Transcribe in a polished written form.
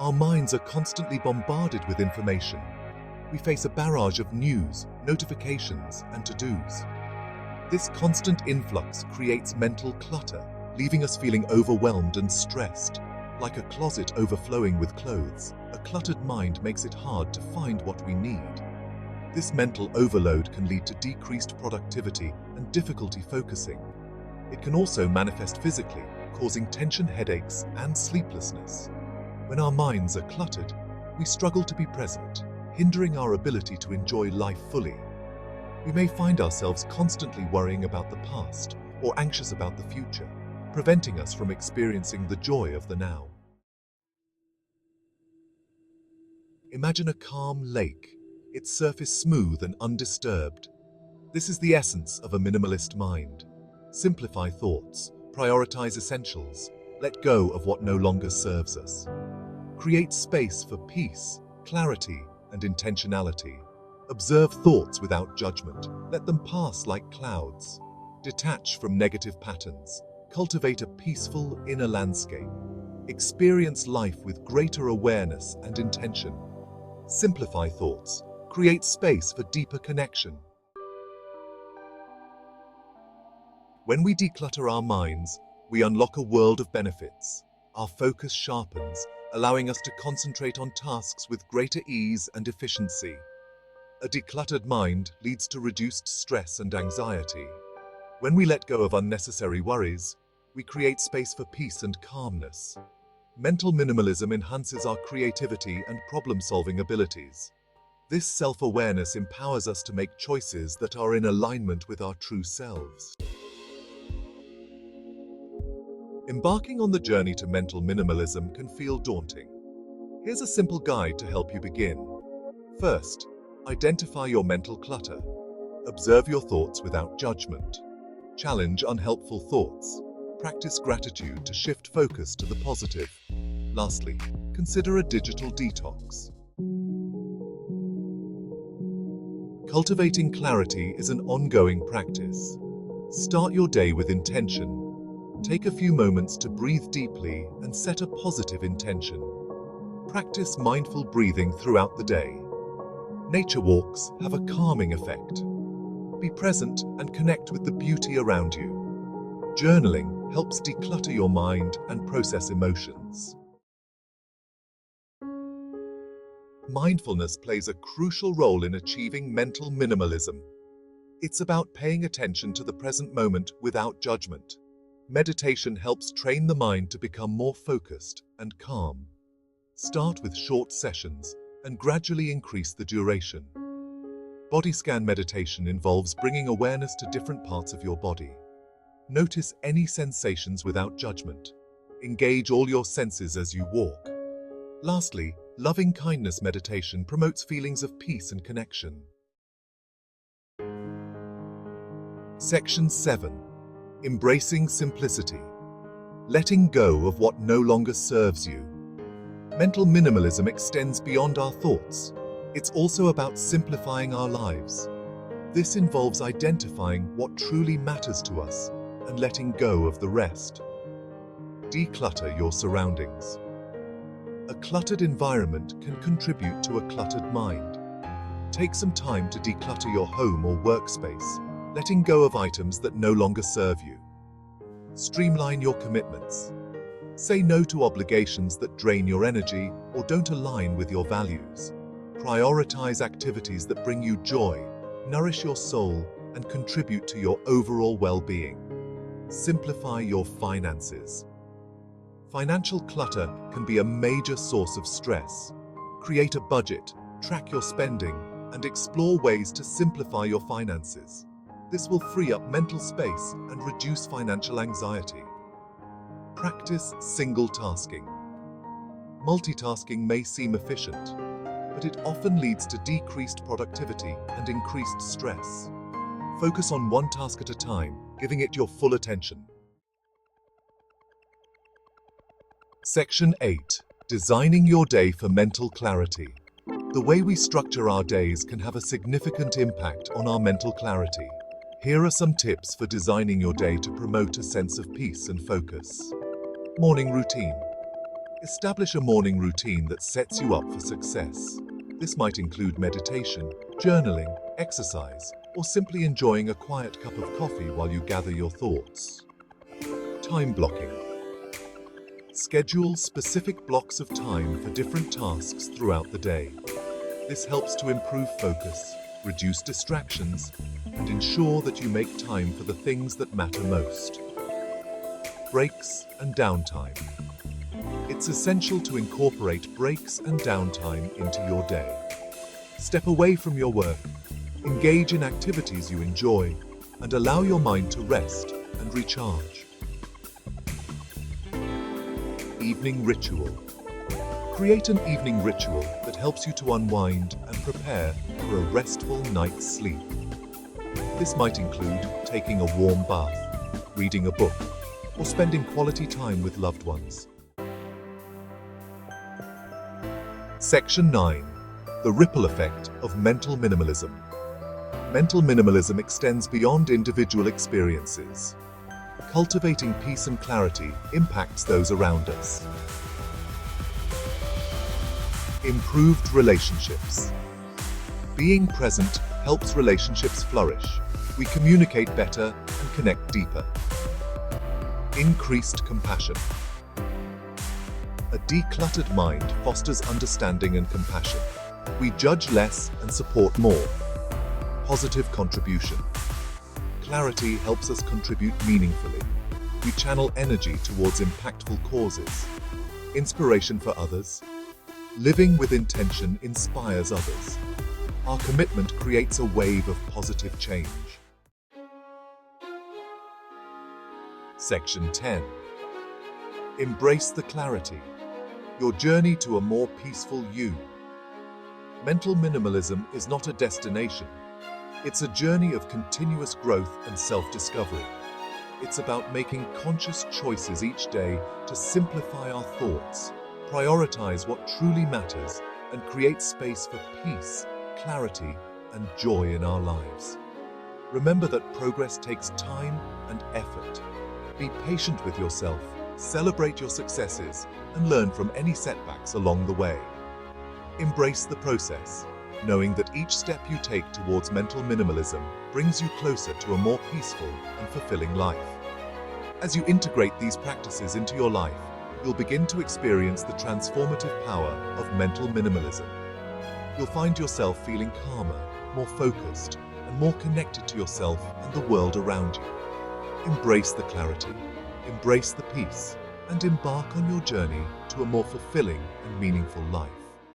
Our minds are constantly bombarded with information. We face a barrage of news, notifications, and to-dos. This constant influx creates mental clutter, leaving us feeling overwhelmed and stressed. Like a closet overflowing with clothes, a cluttered mind makes it hard to find what we need. This mental overload can lead to decreased productivity and difficulty focusing. It can also manifest physically, causing tension, headaches, and sleeplessness. When our minds are cluttered, we struggle to be present, hindering our ability to enjoy life fully. We may find ourselves constantly worrying about the past or anxious about the future, preventing us from experiencing the joy of the now. Imagine a calm lake, its surface smooth and undisturbed. This is the essence of a minimalist mind. Simplify thoughts, prioritize essentials, let go of what no longer serves us. Create space for peace, clarity, and intentionality. Observe thoughts without judgment. Let them pass like clouds. Detach from negative patterns. Cultivate a peaceful inner landscape. Experience life with greater awareness and intention. Simplify thoughts. Create space for deeper connection. When we declutter our minds, we unlock a world of benefits. Our focus sharpens, allowing us to concentrate on tasks with greater ease and efficiency. A decluttered mind leads to reduced stress and anxiety. When we let go of unnecessary worries, we create space for peace and calmness. Mental minimalism enhances our creativity and problem-solving abilities. This self-awareness empowers us to make choices that are in alignment with our true selves. Embarking on the journey to mental minimalism can feel daunting. Here's a simple guide to help you begin. First, identify your mental clutter. Observe your thoughts without judgment. Challenge unhelpful thoughts. Practice gratitude to shift focus to the positive. Lastly, consider a digital detox. Cultivating clarity is an ongoing practice. Start your day with intention. Take a few moments to breathe deeply and set a positive intention. Practice mindful breathing throughout the day. Nature walks have a calming effect. Be present and connect with the beauty around you. Journaling helps declutter your mind and process emotions. Mindfulness plays a crucial role in achieving mental minimalism. It's about paying attention to the present moment without judgment. Meditation helps train the mind to become more focused and calm. Start with short sessions and gradually increase the duration. Body scan meditation involves bringing awareness to different parts of your body. Notice any sensations without judgment. Engage all your senses as you walk. Lastly, loving kindness meditation promotes feelings of peace and connection. Section 7. Embracing simplicity. Letting go of what no longer serves you. Mental minimalism extends beyond our thoughts. It's also about simplifying our lives. This involves identifying what truly matters to us and letting go of the rest. Declutter your surroundings. A cluttered environment can contribute to a cluttered mind. Take some time to declutter your home or workspace, letting go of items that no longer serve you. Streamline your commitments. Say no to obligations that drain your energy or don't align with your values. Prioritize activities that bring you joy, nourish your soul, and contribute to your overall well-being. Simplify your finances. Financial clutter can be a major source of stress. Create a budget, track your spending, and explore ways to simplify your finances. This will free up mental space and reduce financial anxiety. Practice single tasking. Multitasking may seem efficient, but it often leads to decreased productivity and increased stress. Focus on one task at a time, giving it your full attention. Section 8. Designing your day for mental clarity. The way we structure our days can have a significant impact on our mental clarity. Here are some tips for designing your day to promote a sense of peace and focus. Morning routine. Establish a morning routine that sets you up for success. This might include meditation, journaling, exercise, or simply enjoying a quiet cup of coffee while you gather your thoughts. Time blocking. Schedule specific blocks of time for different tasks throughout the day. This helps to improve focus, reduce distractions, and ensure that you make time for the things that matter most. Breaks and downtime. It's essential to incorporate breaks and downtime into your day. Step away from your work, engage in activities you enjoy, and allow your mind to rest and recharge. Evening ritual. Create an evening ritual that helps you to unwind and prepare for a restful night's sleep. This might include taking a warm bath, reading a book, or spending quality time with loved ones. Section 9. The ripple effect of mental minimalism. Mental minimalism extends beyond individual experiences. Cultivating peace and clarity impacts those around us. Improved relationships. Being present helps relationships flourish. We communicate better and connect deeper. Increased compassion. A decluttered mind fosters understanding and compassion. We judge less and support more. Positive contribution. Clarity helps us contribute meaningfully. We channel energy towards impactful causes. Inspiration for others. Living with intention inspires others. Our commitment creates a wave of positive change. Section 10. Embrace the clarity. Your journey to a more peaceful you. Mental minimalism is not a destination. It's a journey of continuous growth and self-discovery. It's about making conscious choices each day to simplify our thoughts, prioritize what truly matters, and create space for peace, clarity, and joy in our lives. Remember that progress takes time and effort. Be patient with yourself, celebrate your successes, and learn from any setbacks along the way. Embrace the process, knowing that each step you take towards mental minimalism brings you closer to a more peaceful and fulfilling life. As you integrate these practices into your life, you'll begin to experience the transformative power of mental minimalism. You'll find yourself feeling calmer, more focused, and more connected to yourself and the world around you. Embrace the clarity, embrace the peace, and embark on your journey to a more fulfilling and meaningful life.